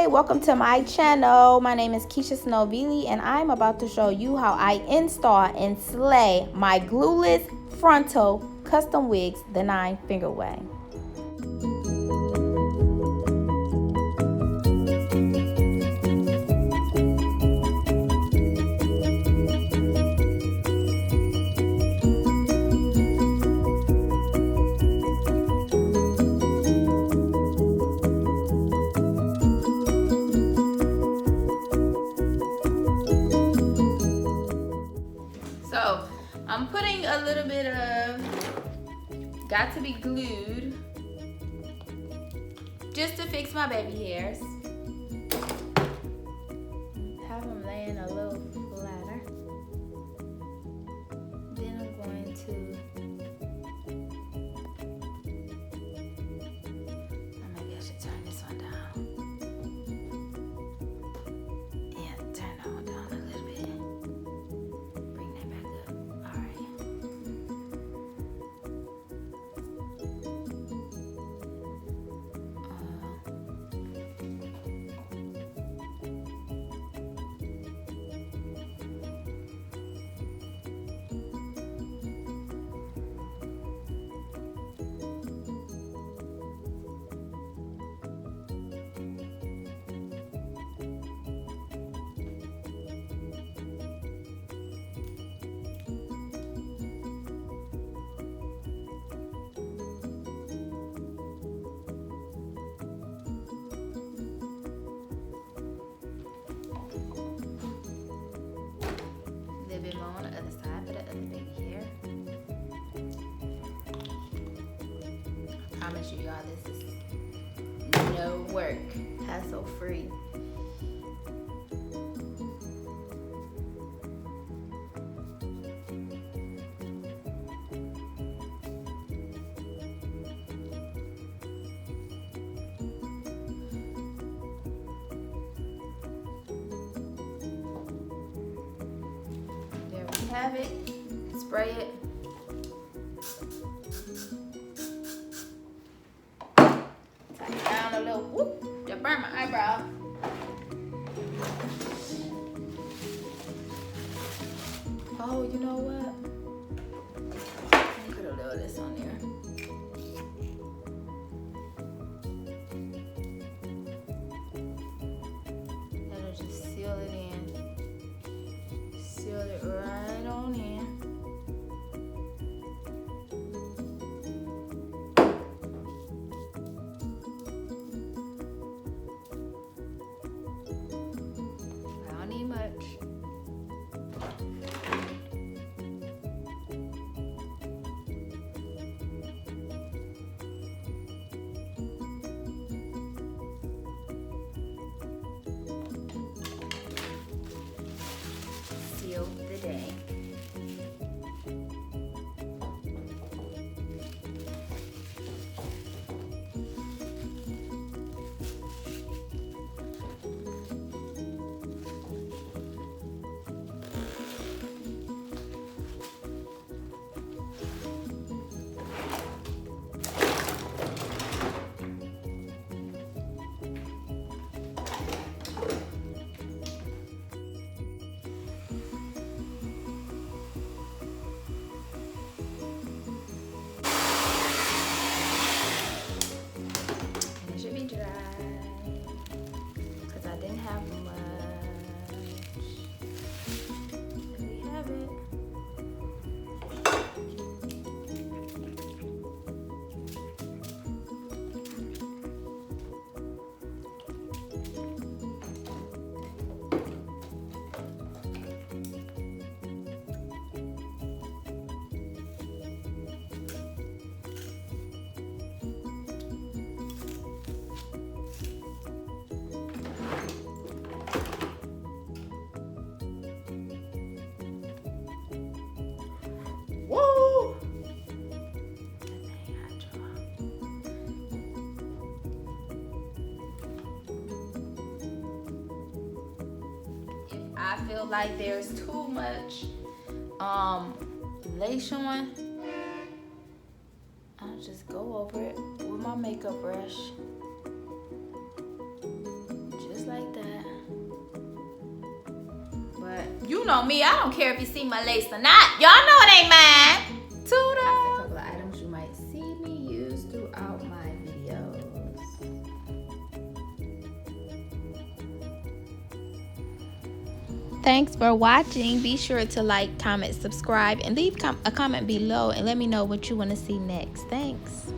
Hey, welcome to my channel. My name is Keisha Snowvili, and I'm about to show you how I install and slay my glueless frontal custom wigs the 9-finger way. So I'm putting a little bit of got to be glued just to fix my baby hairs. Have them laying a little flatter. Then I'm going to, maybe I should turn this one down. Yeah, turn that one down a little bit. Bring that back up. All right. A little bit more on the other side for the other baby hair. I promise you, y'all, this is no work, hassle free. There we have it. Spray it. Tie it down a little. Whoop! That burned my eyebrow. Oh, you know what? Let me put a little of this on there. That'll just seal it in. Seal it right on in. I don't need much. Seal the day. It should be dry because I didn't have much. There we have it. Woo! If I feel like there's too much lace showing, I'll just go over it with my makeup brush. Just you know me. I don't care if you see my lace or not. Y'all know it ain't mine. Toodles. A couple of items you might see me use throughout my videos. Thanks for watching. Be sure to like, comment, subscribe, and leave a comment below and let me know what you want to see next. Thanks.